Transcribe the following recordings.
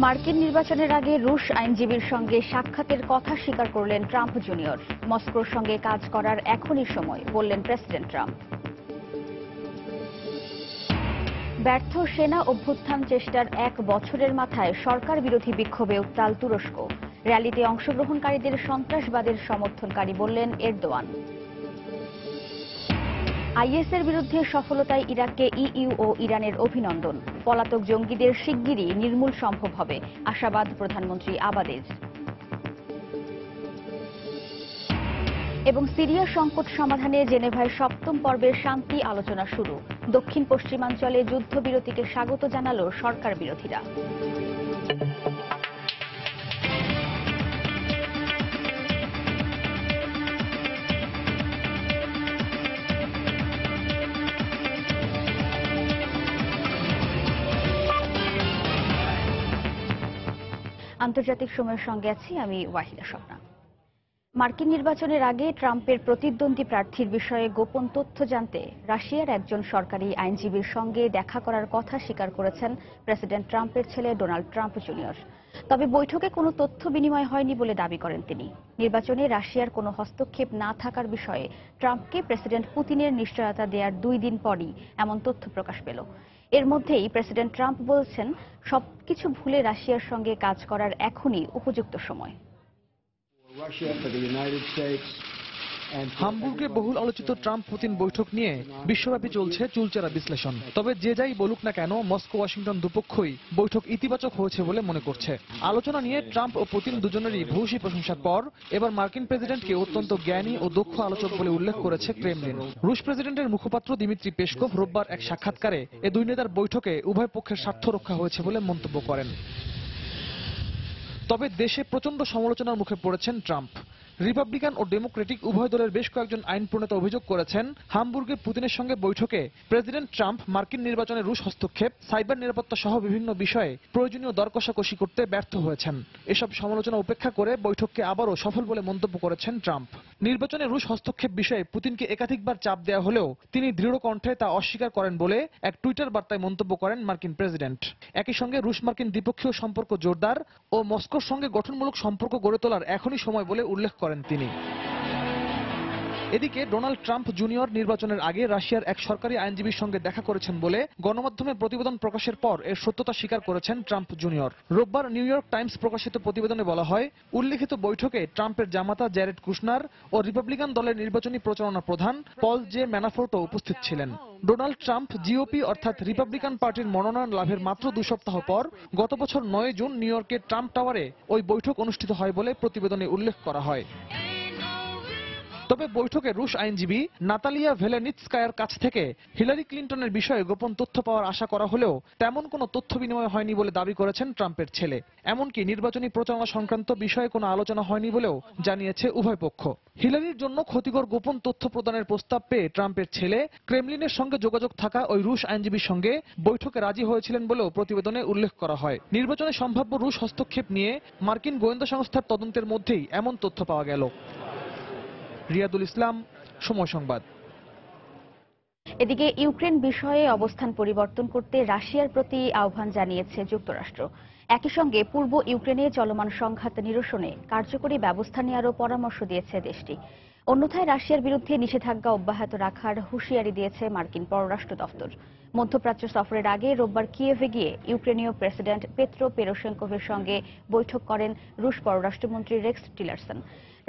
মার্কিন নির্বাচনের আগে রুশ আইনজীবীর সঙ্গে সাক্ষাতের কথা স্বীকার করলেন ট্রাম্প জুনিয়র। মস্কোর সঙ্গে কাজ করার এখনই সময় বললেন প্রেসিডেন্ট ট্রাম্প। ব্যর্থ সেনা অভ্যুত্থান চেষ্টার 1 বছরের মাথায় সরকার বিরোধী বিক্ষোভে উত্তাল তুরস্ক। র্যালিতে অংশগ্রহণকারীদের সন্ত্রাসবাদের সমর্থনকারী বললেন এরদোয়ান। আইএসের বিরুদ্ধে সফলতায় ইরাককে ইইউ ও ইরানের অভিনন্দন। পলাতক জঙ্গিদের শিগগিরই নির্মূল সম্ভব হবে আশাবাদ প্রধানমন্ত্রী আবাদের। এবং সিরিয়া সংকট সমাধানে জেনেভায় 7ম পর্বের শান্তি আলোচনা শুরু। দক্ষিণ পশ্চিমাঞ্চলে যুদ্ধবিরতিকে স্বাগত জানালো সরকার বিরোধীরা। আন্তর্জাতিক সময়ের সঙ্গে আছি আমি ওয়াহিদা স্বপ্না। মার্কিন নির্বাচনের আগে ট্রাম্পের প্রতিদ্বন্দ্বী প্রার্থীর বিষয়ে গোপন তথ্য জানতে রাশিয়ার একজন সরকারি আইনজীবীর সঙ্গে দেখা করার কথা স্বীকার করেছেন প্রেসিডেন্ট ট্রাম্পের ছেলে ডোনাল্ড ট্রাম্প জুনিয়র। তবে বৈঠকে কোনো তথ্য বিনিময় হয়নি বলে দাবি করেন তিনি। নির্বাচনে রাশিয়ার কোনো হস্তক্ষেপ না থাকার বিষয়ে ট্রাম্পকে প্রেসিডেন্ট পুতিনের নিশ্চয়তা দেওয়ার 2 দিন পরই এমন তথ্য প্রকাশ পেল। এর মধ্যেই প্রেসিডেন্ট ট্রাম্প বলছেন, সবকিছু ভুলে রাশিয়ার সঙ্গে কাজ করার এখনই উপযুক্ত সময়। হামবুর্গে বহুল আলোচিত ট্রাম্প পুতিন বৈঠক নিয়ে বিশ্বব্যাপী চলছে চুলচেরা বিশ্লেষণ। তবে যে যাই বলুক না কেন, মস্কো ওয়াশিংটন দুপক্ষই বৈঠক ইতিবাচক হয়েছে বলে মনে করছে। আলোচনা নিয়ে ট্রাম্প ও পুতিন দুজনেরই ভূয়সী প্রশংসার পর এবার মার্কিন প্রেসিডেন্টকে অত্যন্ত জ্ঞানী ও দক্ষ আলোচক বলে উল্লেখ করেছে ক্রেমলিন। রুশ প্রেসিডেন্টের মুখপাত্র দিমিত্রি পেসকভ রোববার এক সাক্ষাৎকারে এ দুই নেতার বৈঠকে উভয় পক্ষের স্বার্থ রক্ষা হয়েছে বলে মন্তব্য করেন। তবে দেশে প্রচন্ড সমালোচনার মুখে পড়েছেন ট্রাম্প। রিপাবলিকান ও ডেমোক্রেটিক উভয় দলের বেশ কয়েকজন আইন প্রণেতা অভিযোগ করেছেন, হামবুর্গে পুতিনের সঙ্গে বৈঠকে প্রেসিডেন্ট ট্রাম্প মার্কিন নির্বাচনে রুশ হস্তক্ষেপ, সাইবার নিরাপত্তা সহ বিভিন্ন বিষয়ে প্রয়োজনীয় দর কষাকষি করতে ব্যর্থ হয়েছেন। এসব সমালোচনা উপেক্ষা করে বৈঠককে আবারও সফল বলে মন্তব্য করেছেন ট্রাম্প। নির্বাচনে রুশ হস্তক্ষেপ বিষয়ে পুতিনকে একাধিকবার চাপ দেওয়া হলেও তিনি দৃঢ় কণ্ঠে তা অস্বীকার করেন বলে এক টুইটার বার্তায় মন্তব্য করেন মার্কিন প্রেসিডেন্ট। একই সঙ্গে রুশ মার্কিন দ্বিপক্ষীয় সম্পর্ক জোরদার ও মস্কোর সঙ্গে গঠনমূলক সম্পর্ক গড়ে তোলার এখনই সময় বলে উল্লেখ করেন তিনি। এদিকে ডোনাল্ড ট্রাম্প জুনিয়র নির্বাচনের আগে রাশিয়ার এক সরকারি আইনজীবীর সঙ্গে দেখা করেছেন বলে গণমাধ্যমে প্রতিবেদন প্রকাশের পর এর সত্যতা স্বীকার করেছেন ট্রাম্প জুনিয়র। রোববার নিউ ইয়র্ক টাইমস প্রকাশিত প্রতিবেদনে বলা হয়, উল্লেখিত বৈঠকে ট্রাম্পের জামাতা জ্যারেড কুশনার ও রিপাবলিকান দলের নির্বাচনী প্রচারণা প্রধান পল জে ম্যানাফোর্টও উপস্থিত ছিলেন। ডোনাল্ড ট্রাম্প জিওপি অর্থাৎ রিপাবলিকান পার্টির মনোনয়ন লাভের মাত্র 2 সপ্তাহ পর গত বছর 9 জুন নিউ ইয়র্কের ট্রাম্প টাওয়ারে ওই বৈঠক অনুষ্ঠিত হয় বলে প্রতিবেদনে উল্লেখ করা হয়। তবে বৈঠকে রুশ আইনজীবী নাতালিয়া ভেলেনিৎস্কায়ার কাছ থেকে হিলারি ক্লিন্টনের বিষয়ে গোপন তথ্য পাওয়ার আশা করা হলেও তেমন কোনো তথ্য বিনিময় হয়নি বলে দাবি করেছেন ট্রাম্পের ছেলে। এমনকি নির্বাচনী প্রচারণা সংক্রান্ত বিষয়ে কোনো আলোচনা হয়নি বলেও জানিয়েছে উভয় পক্ষ। হিলারির জন্য ক্ষতিকর গোপন তথ্য প্রদানের প্রস্তাব পেয়ে ট্রাম্পের ছেলে ক্রেমলিনের সঙ্গে যোগাযোগ থাকা ওই রুশ আইনজীবীর সঙ্গে বৈঠকে রাজি হয়েছিলেন বলেও প্রতিবেদনে উল্লেখ করা হয়। নির্বাচনে সম্ভাব্য রুশ হস্তক্ষেপ নিয়ে মার্কিন গোয়েন্দা সংস্থার তদন্তের মধ্যেই এমন তথ্য পাওয়া গেল। রিয়াদুল ইসলাম, সময় সংবাদ। এদিকে ইউক্রেন বিষয়ে অবস্থান পরিবর্তন করতে রাশিয়ার প্রতি আহ্বান জানিয়েছে যুক্তরাষ্ট্র। একই সঙ্গে পূর্ব ইউক্রেনে চলমান সংঘাত নিরসনে কার্যকরী ব্যবস্থা নেওয়ারও পরামর্শ দিয়েছে দেশটি। অন্যথায় রাশিয়ার বিরুদ্ধে নিষেধাজ্ঞা অব্যাহত রাখার হুঁশিয়ারি দিয়েছে মার্কিন পররাষ্ট্র দফতর। মধ্যপ্রাচ্য সফরের আগে রোববার কিয়েভে গিয়ে ইউক্রেনীয় প্রেসিডেন্ট পেত্রো পেরোশেঙ্কোভের সঙ্গে বৈঠক করেন রুশ পররাষ্ট্রমন্ত্রী রেক্স টিলারসন।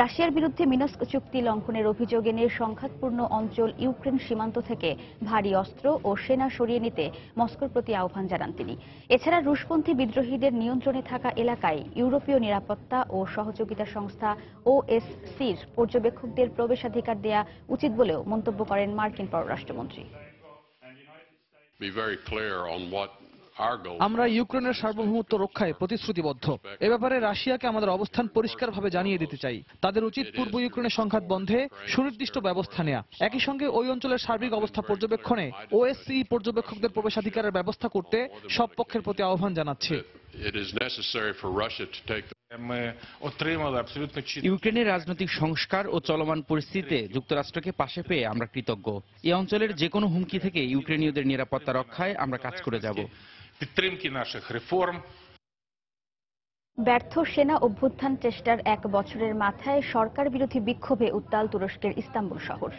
রাশিয়ার বিরুদ্ধে মিনস্ক চুক্তি লঙ্ঘনের অভিযোগ এনে সংঘাতপূর্ণ অঞ্চল ইউক্রেন সীমান্ত থেকে ভারী অস্ত্র ও সেনা সরিয়ে নিতে মস্কোর প্রতি আহ্বান জানান তিনি। এছাড়া রুশপন্থী বিদ্রোহীদের নিয়ন্ত্রণে থাকা এলাকায় ইউরোপীয় নিরাপত্তা ও সহযোগিতা সংস্থা ওএসসির পর্যবেক্ষকদের প্রবেশাধিকার দেয়া উচিত বলেও মন্তব্য করেন মার্কিন পররাষ্ট্রমন্ত্রী। আমরা ইউক্রেনের সার্বভৌমত্ব রক্ষায় প্রতিশ্রুতিবদ্ধ। এ ব্যাপারে রাশিয়াকে আমাদের অবস্থান পরিষ্কারভাবে জানিয়ে দিতে চাই। তাদের উচিত পূর্ব ইউক্রেনের সংঘাত বন্ধে সুনির্দিষ্ট ব্যবস্থা নেওয়া। একই সঙ্গে ওই অঞ্চলের সার্বিক অবস্থা পর্যবেক্ষণে ওএসসি পর্যবেক্ষকদের প্রবেশাধিকারের ব্যবস্থা করতে সব পক্ষের প্রতি আহ্বান জানাচ্ছি। ইউক্রেনের রাজনৈতিক সংস্কার ও চলমান পরিস্থিতিতে যুক্তরাষ্ট্রকে পাশে পেয়ে আমরা কৃতজ্ঞ। এই অঞ্চলের যে কোনো হুমকি থেকে ইউক্রেনীয়দের নিরাপত্তা রক্ষায় আমরা কাজ করে যাব। ব্যর্থ সেনা অভ্যুত্থান চেষ্টার এক বছরের মাথায় সরকার বিরোধী বিক্ষোভে উত্তাল তুরস্কের ইস্তাম্বুল শহর।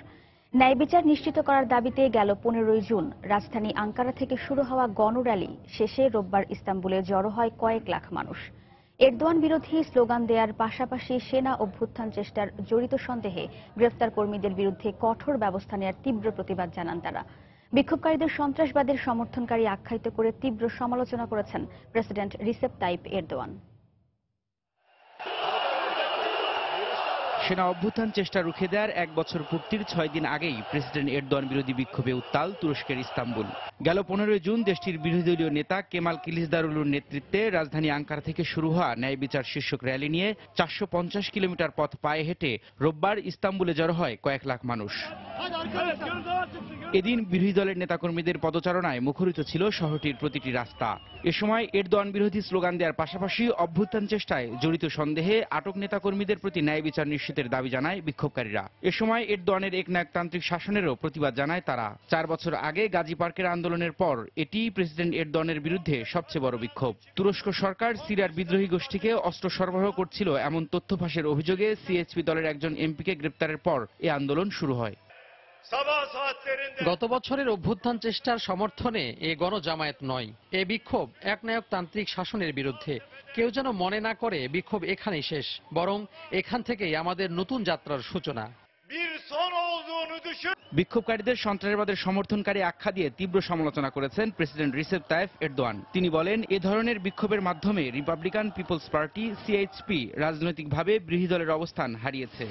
ন্যায় বিচার নিশ্চিত করার দাবিতে গেল 15 জুন রাজধানী আঙ্কারা থেকে শুরু হওয়া গণর্যালি শেষে রোববার ইস্তাম্বুলে জড়ো হয় কয়েক লাখ মানুষ। এরদোয়ান বিরোধী স্লোগান দেওয়ার পাশাপাশি সেনা অভ্যুত্থান চেষ্টার জড়িত সন্দেহে গ্রেফতার কর্মীদের বিরুদ্ধে কঠোর ব্যবস্থা নেওয়ার তীব্র প্রতিবাদ জানান তারা। বিক্ষোভকারীদের সন্ত্রাসবাদের সমর্থনকারী আখ্যায়িত করে তীব্র সমালোচনা করেছেন প্রেসিডেন্ট রিসেপ তাইপ এরদোয়ান। সেনা অভ্যুত্থান চেষ্টা রুখে দেওয়ার এক বছর পূর্তির 6 দিন আগেই প্রেসিডেন্ট এরদোয়ান বিরোধী বিক্ষোভে উত্তাল তুরস্কের ইস্তাম্বুল। গেল 15 জুন দেশটির বিরোধী দলীয় নেতা কেমাল কিলিচদারোগলুর নেতৃত্বে রাজধানী আঙ্কারা থেকে শুরু হওয়া ন্যায় বিচার শীর্ষক র্যালি নিয়ে 450 কিলোমিটার পথ পায়ে হেঁটে রোববার ইস্তাম্বুলে জড়ো হয় কয়েক লাখ মানুষ। এদিন বিরোধী দলের নেতাকর্মীদের পদচারণায় মুখরিত ছিল শহরটির প্রতিটি রাস্তা। এ সময় এরদোয়ান বিরোধী স্লোগান দেওয়ার পাশাপাশি অভ্যুত্থান চেষ্টায় জড়িত সন্দেহে আটক নেতাকর্মীদের প্রতি ন্যায় বিচার নিশ্চিতের দাবি জানায় বিক্ষোভকারীরা। এ সময় এরদোয়ানের একনায়কতান্ত্রিক শাসনেরও প্রতিবাদ জানায় তারা। 4 বছর আগে গাজী পার্কের আন্দোলনের পর এটি প্রেসিডেন্ট এরদোয়ানের বিরুদ্ধে সবচেয়ে বড় বিক্ষোভ। তুরস্ক সরকার সিরিয়ার বিদ্রোহী গোষ্ঠীকে অস্ত্র সরবরাহ করছিল এমন তথ্য ফাঁসের অভিযোগে সিএইচপি দলের একজন এমপিকে গ্রেপ্তারের পর এ আন্দোলন শুরু হয়। গত বছরের অভ্যুত্থান চেষ্টার সমর্থনে এ গণজামায়াত নয়, এ বিক্ষোভ একনায়কতান্ত্রিক শাসনের বিরুদ্ধে। কেউ যেন মনে না করে বিক্ষোভ এখানেই শেষ, বরং এখান থেকেই আমাদের নতুন যাত্রার সূচনা। বিক্ষোভকারীদের সন্ত্রাসবাদের সমর্থনকারী আখ্যা দিয়ে তীব্র সমালোচনা করেছেন প্রেসিডেন্ট রিসেপ তাইপ এরদোয়ান। তিনি বলেন, এ ধরনের বিক্ষোভের মাধ্যমে রিপাবলিকান পিপলস পার্টি সিএইচপি রাজনৈতিকভাবে বিরোধী দলের অবস্থান হারিয়েছে।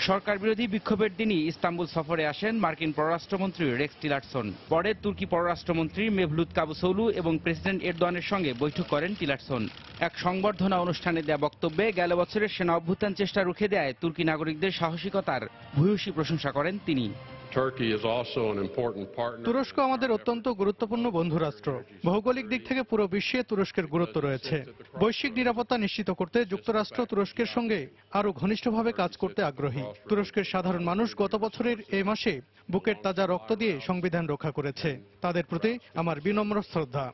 সরকার বিরোধী বিক্ষোভের দিনই ইস্তাম্বুল সফরে আসেন মার্কিন পররাষ্ট্রমন্ত্রী রেক্স টিলারসন। পরে তুর্কি পররাষ্ট্রমন্ত্রী মেভলুত কাভুসোগলু এবং প্রেসিডেন্ট এরদোয়ানের সঙ্গে বৈঠক করেন টিলারসন। এক সংবর্ধনা অনুষ্ঠানে দেয়া বক্তব্যে গেল বছরের সেনা অভ্যুত্থান চেষ্টা রুখে দেয় তুর্কি নাগরিকদের সাহসিকতার ভূয়সী প্রশংসা করেন তিনি। তুরস্ক আমাদের অত্যন্ত গুরুত্বপূর্ণ বন্ধু রাষ্ট্র। ভৌগোলিক দিক থেকে পুরো বিশ্বে তুরস্কের গুরুত্ব রয়েছে। বৈশ্বিক নিরাপত্তা নিশ্চিত করতে যুক্তরাষ্ট্র তুরস্কের সঙ্গে আরো ঘনিষ্ঠভাবে কাজ করতে আগ্রহী। তুরস্কের সাধারণ মানুষ গত বছরের এই মাসে বুকের তাজা রক্ত দিয়ে সংবিধান রক্ষা করেছে। তাদের প্রতি আমার বিনম্র শ্রদ্ধা।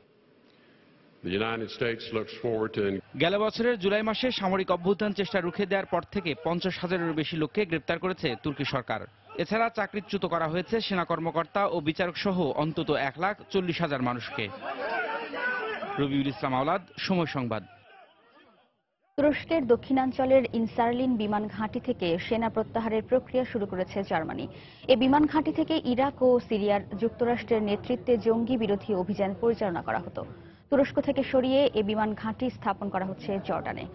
গেল বছরের জুলাই মাসে সামরিক অভ্যুত্থান চেষ্টা রুখে দেওয়ার পর থেকে 50,000-এরও বেশি লোককে গ্রেপ্তার করেছে তুর্কি সরকার। এছাড়া চাকরিচ্যুত করা হয়েছে সেনা কর্মকর্তা ও বিচারক সহ অন্তত 1,40,000 মানুষকে। রবিউল ইসলাম আওলাদ, সময় সংবাদ। তুরস্কের দক্ষিণাঞ্চলের ইনসারলিন বিমান ঘাঁটি থেকে সেনা প্রত্যাহারের প্রক্রিয়া শুরু করেছে জার্মানি। এ বিমান ঘাঁটি থেকে ইরাক ও সিরিয়ার যুক্তরাষ্ট্রের নেতৃত্বে জঙ্গি বিরোধী অভিযান পরিচালনা করা হতো। তুরস্ক থেকে সরিয়ে এ বিমান ঘাঁটি স্থাপন করা হচ্ছে জর্ডানে।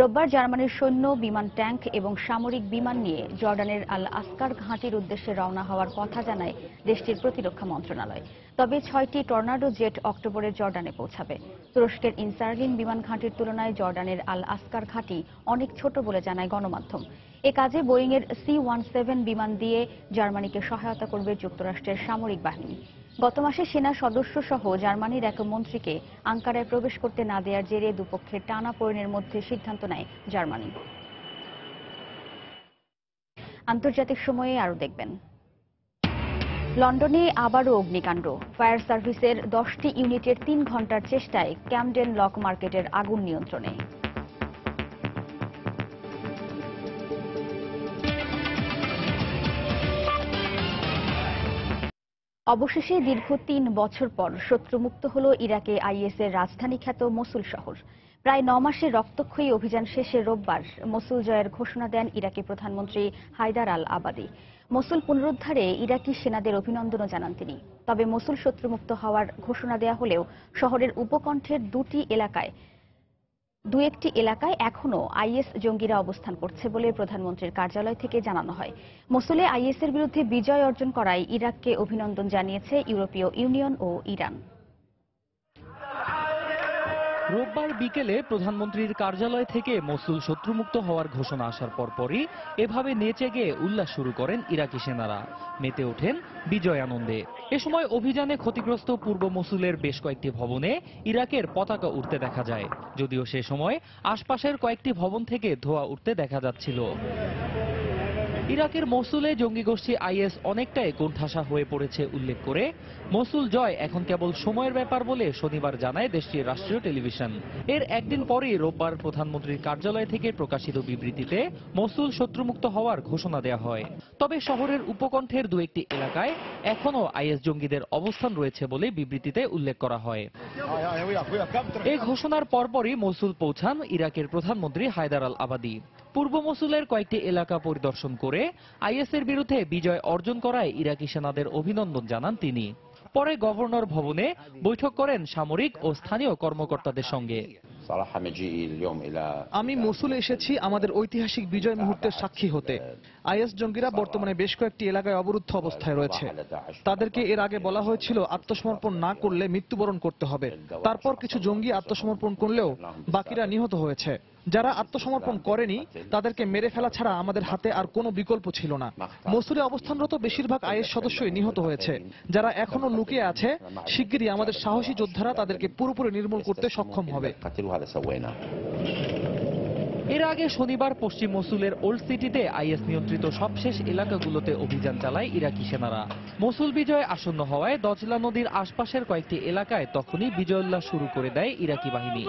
রোববার জার্মানির সৈন্য, বিমান, ট্যাঙ্ক এবং সামরিক বিমান নিয়ে জর্ডানের আল আসকার ঘাঁটির উদ্দেশ্যে রওনা হওয়ার কথা জানায় দেশটির প্রতিরক্ষা মন্ত্রণালয়। তবে 6টি টর্নাডো জেট অক্টোবরে জর্ডানে পৌঁছাবে। তুরস্কের ইনসারলিন বিমান ঘাঁটির তুলনায় জর্ডানের আল আসকার ঘাঁটি অনেক ছোট বলে জানায় গণমাধ্যম। এ কাজে বোয়িংয়ের C-17 বিমান দিয়ে জার্মানিকে সহায়তা করবে যুক্তরাষ্ট্রের সামরিক বাহিনী। গত মাসে সেনা সদস্য সহ জার্মানির এক মন্ত্রীকে আঙ্কারায় প্রবেশ করতে না দেওয়ার জেরে দুপক্ষের টানাপোড়েনের মধ্যে সিদ্ধান্ত নেয় জার্মানি। আন্তর্জাতিক সময়ে আরো দেখবেন, লন্ডনে আবারও অগ্নিকাণ্ড। ফায়ার সার্ভিসের 10টি ইউনিটের 3 ঘণ্টার চেষ্টায় ক্যামডেন লক মার্কেটের আগুন নিয়ন্ত্রণে। অবশেষে দীর্ঘ 3 বছর পর শত্রুমুক্ত হল ইরাকে আইএসের রাজধানী খ্যাত মসুল শহর। প্রায় 9 মাসের রক্তক্ষয়ী অভিযান শেষে রোববার মসুল জয়ের ঘোষণা দেন ইরাকি প্রধানমন্ত্রী হায়দার আল আবাদি। মসুল পুনরুদ্ধারে ইরাকি সেনাদের অভিনন্দনও জানান তিনি। তবে মসুল শত্রুমুক্ত হওয়ার ঘোষণা দেয়া হলেও শহরের উপকণ্ঠের দু একটি এলাকায় এখনও আইএস জঙ্গিরা অবস্থান করছে বলে প্রধানমন্ত্রীর কার্যালয় থেকে জানানো হয়। মসুলে আইএসের বিরুদ্ধে বিজয় অর্জন করায় ইরাককে অভিনন্দন জানিয়েছে ইউরোপীয় ইউনিয়ন ও ইরান। রোববার বিকেলে প্রধানমন্ত্রীর কার্যালয় থেকে মসুল শত্রুমুক্ত হওয়ার ঘোষণা আসার পরপরই এভাবে নেচে গেয়ে উল্লাস শুরু করেন ইরাকি সেনারা। মেতে ওঠেন বিজয় আনন্দে। এ সময় অভিযানে ক্ষতিগ্রস্ত পূর্ব মসুলের বেশ কয়েকটি ভবনে ইরাকের পতাকা উঠতে দেখা যায়, যদিও সে সময় আশপাশের কয়েকটি ভবন থেকে ধোঁয়া উঠতে দেখা যাচ্ছিল। ইরাকের মসুলে জঙ্গি গোষ্ঠী আইএস অনেকটাই কোণঠাসা হয়ে পড়েছে উল্লেখ করে মসুল জয় এখন কেবল সময়ের ব্যাপার বলে শনিবার জানায় দেশটির রাষ্ট্রীয় টেলিভিশন। এর একদিন পরেই রোববার প্রধানমন্ত্রীর কার্যালয় থেকে প্রকাশিত বিবৃতিতে মসুল শত্রুমুক্ত হওয়ার ঘোষণা দেওয়া হয়। তবে শহরের উপকণ্ঠের দু একটি এলাকায় এখনও আইএস জঙ্গিদের অবস্থান রয়েছে বলে বিবৃতিতে উল্লেখ করা হয়। এই ঘোষণার পরপরই মসুল পৌঁছান ইরাকের প্রধানমন্ত্রী হায়দার আল আবাদি। পূর্ব মসুলের কয়েকটি এলাকা পরিদর্শন করে আইএসের বিরুদ্ধে বিজয় অর্জন করায় ইরাকি সেনাদের অভিনন্দন জানান তিনি। পরে গভর্নর ভবনে বৈঠক করেন সামরিক ও স্থানীয় কর্মকর্তাদের সঙ্গে। আমি মসুলে এসেছি আমাদের ঐতিহাসিক বিজয় মুহূর্তের সাক্ষী হতে। আইএস জঙ্গিরা বর্তমানে বেশ কয়েকটি এলাকায় অবরুদ্ধ অবস্থায় রয়েছে। তাদেরকে এর আগে বলা হয়েছিল আত্মসমর্পণ না করলে মৃত্যুবরণ করতে হবে। তারপর কিছু জঙ্গি আত্মসমর্পণ করলেও বাকিরা নিহত হয়েছে। যারা আত্মসমর্পণ করেনি তাদেরকে মেরে ফেলা ছাড়া আমাদের হাতে আর কোনো বিকল্প ছিল না। মসুলে অবস্থানরত বেশিরভাগ আইএস সদস্যই নিহত হয়েছে। যারা এখনো লুকিয়ে আছে শিগগিরই আমাদের সাহসী যোদ্ধারা তাদেরকে পুরোপুরি নির্মূল করতে সক্ষম হবে। এর আগে শনিবার পশ্চিম মসুলের ওল্ড সিটিতে আইএস নিয়ন্ত্রিত সবশেষ এলাকাগুলোতে অভিযান চালায় ইরাকি সেনারা। মসুল বিজয় আসন্ন হওয়ায় দজলা নদীর আশপাশের কয়েকটি এলাকায় তখনই বিজয়োল্লাস শুরু করে দেয় ইরাকি বাহিনী।